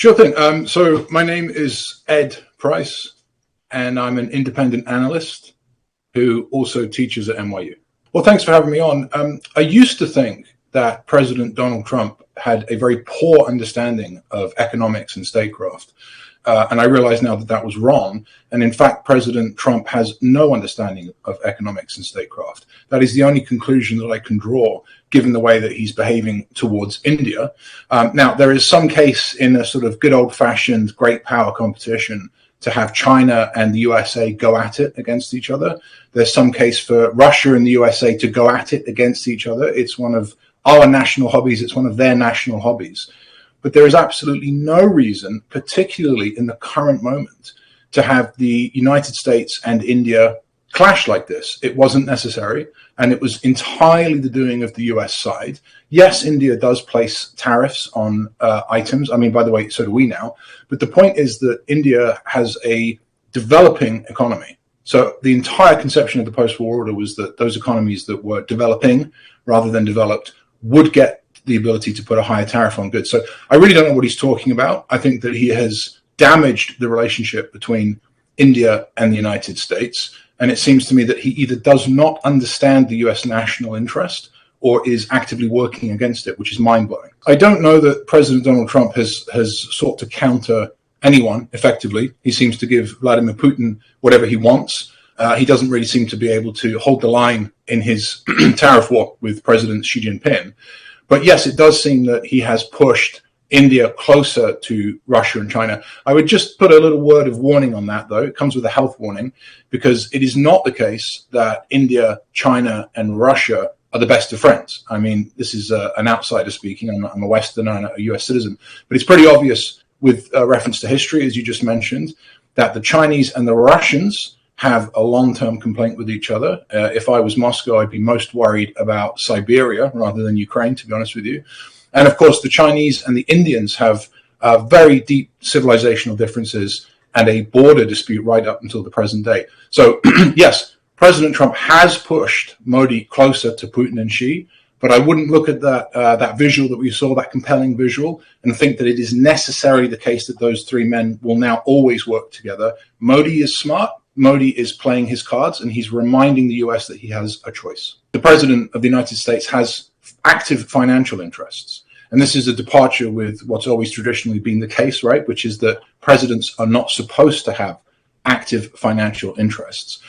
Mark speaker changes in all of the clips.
Speaker 1: Sure thing. So my name is Ed Price, and I'm an independent analyst who also teaches at NYU. Well, thanks for having me on. I used to think that President Donald Trump had a very poor understanding of economics and statecraft. And I realize now that that was wrong. And in fact, President Trump has no understanding of economics and statecraft. That is the only conclusion that I can draw, given the way that he's behaving towards India. Now, there is some case in a sort of good old-fashioned great power competition to have China and the USA go at it against each other. There's some case for Russia and the USA to go at it against each other. It's one of our national hobbies. It's one of their national hobbies. But there is absolutely no reason, particularly in the current moment, to have the United States and India clash like this. It wasn't necessary, and it was entirely the doing of the US side. Yes, India does place tariffs on items. I mean, by the way, so do we now. But the point is that India has a developing economy. So the entire conception of the post-war order was that those economies that were developing rather than developed would get the ability to put a higher tariff on goods. So I really don't know what he's talking about. I think that he has damaged the relationship between India and the United States. And it seems to me that he either does not understand the US national interest or is actively working against it, which is mind-blowing. I don't know that President Donald Trump has sought to counter anyone effectively. He seems to give Vladimir Putin whatever he wants. He doesn't really seem to be able to hold the line in his tariff war with President Xi Jinping. But yes, it does seem that he has pushed India closer to Russia and China. I would just put a little word of warning on that, though. It comes with a health warning, because it is not the case that India, China, and Russia are the best of friends. I mean, this is an outsider speaking. I'm a Westerner and a US citizen. But it's pretty obvious with reference to history, as you just mentioned, that the Chinese and the Russians have a long-term complaint with each other. If I was Moscow, I'd be most worried about Siberia rather than Ukraine, to be honest with you. And of course, the Chinese and the Indians have very deep civilizational differences and a border dispute right up until the present day. So yes, President Trump has pushed Modi closer to Putin and Xi, but I wouldn't look at that visual that we saw, that compelling visual, and think that it is necessarily the case that those three men will now always work together. Modi is smart. Modi is playing his cards, and he's reminding the US that he has a choice. The president of the United States has active financial interests. And this is a departure with what's always traditionally been the case, right? Which is that presidents are not supposed to have active financial interests.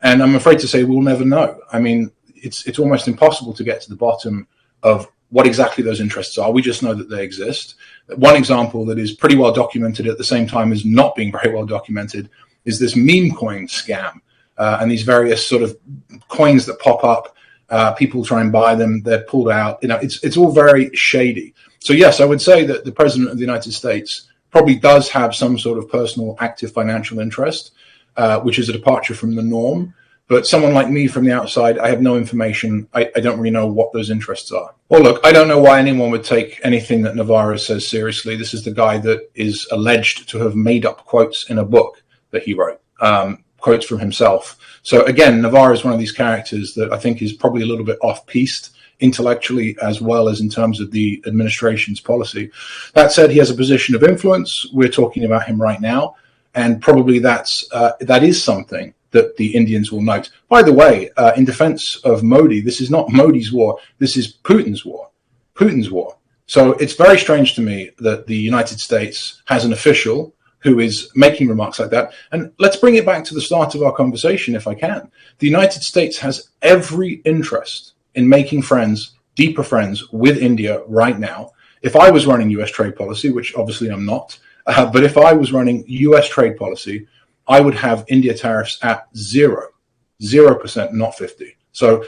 Speaker 1: And I'm afraid to say we'll never know. I mean, it's almost impossible to get to the bottom of what exactly those interests are. We just know that they exist. One example that is pretty well documented at the same time as not being very well documented is this meme coin scam, and these various sort of coins that pop up. People try and buy them, they're pulled out. You know, it's all very shady. So yes, I would say that the president of the United States probably does have some sort of personal active financial interest, which is a departure from the norm. But someone like me from the outside, I have no information. I don't really know what those interests are. Well, look, I don't know why anyone would take anything that Navarro says seriously. This is the guy that is alleged to have made up quotes in a book that he wrote, quotes from himself. So again, Navarro is one of these characters that I think is probably a little bit off-piste intellectually as well as in terms of the administration's policy. That said, he has a position of influence. We're talking about him right now, and probably that is something that the Indians will note. By the way, in defense of Modi, this is not Modi's war. This is Putin's war. Putin's war. So it's very strange to me that the United States has an official who is making remarks like that. And let's bring it back to the start of our conversation, if I can. The United States has every interest in making friends, deeper friends with India right now. If I was running US trade policy, which obviously I'm not, but if I was running US trade policy, I would have India tariffs at 0%, not 50. So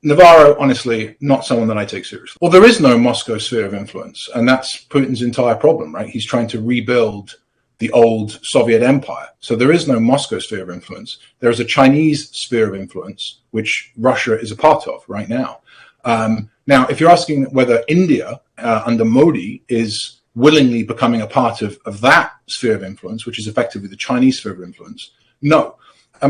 Speaker 1: Navarro, honestly, not someone that I take seriously. Well, there is no Moscow sphere of influence, and that's Putin's entire problem, right? He's trying to rebuild the old Soviet empire. So there is no Moscow sphere of influence. There is a Chinese sphere of influence, which Russia is a part of right now. Now, if you're asking whether India under Modi is willingly becoming a part of that sphere of influence, which is effectively the Chinese sphere of influence, no.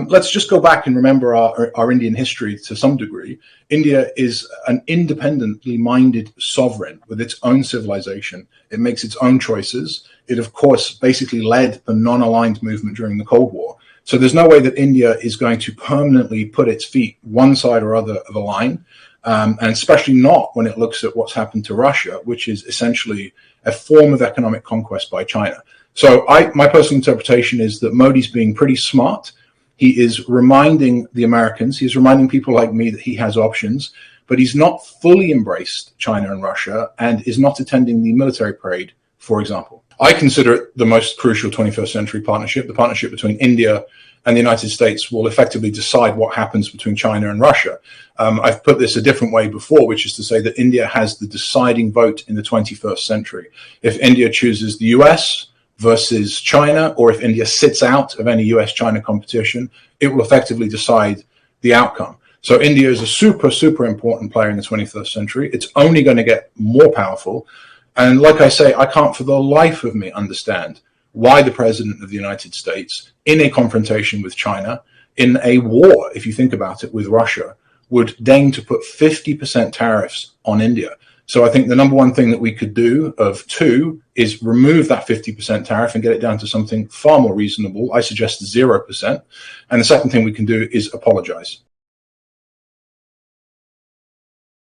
Speaker 1: Let's just go back and remember our Indian history to some degree. India is an independently minded sovereign with its own civilization. It makes its own choices. it of course basically led the non-aligned movement during the Cold War. So there's no way that India is going to permanently put its feet one side or other of a line, and especially not when it looks at what's happened to Russia, which is essentially a form of economic conquest by China. So my personal interpretation is that Modi's being pretty smart. He is reminding the Americans, he's reminding people like me that he has options, but he's not fully embraced China and Russia and is not attending the military parade, for example. I consider it the most crucial 21st century partnership. The partnership between India and the United States will effectively decide what happens between China and Russia. I've put this a different way before, which is to say that India has the deciding vote in the 21st century. If India chooses the US versus China, or if India sits out of any US-China competition, it will effectively decide the outcome. So India is a super, super important player in the 21st century. It's only going to get more powerful. And like I say, I can't for the life of me understand why the president of the United States, in a confrontation with China, in a war, if you think about it, with Russia, would deign to put 50% tariffs on India. So I think the number one thing that we could do of two is remove that 50% tariff and get it down to something far more reasonable. I suggest 0%. And the second thing we can do is apologize.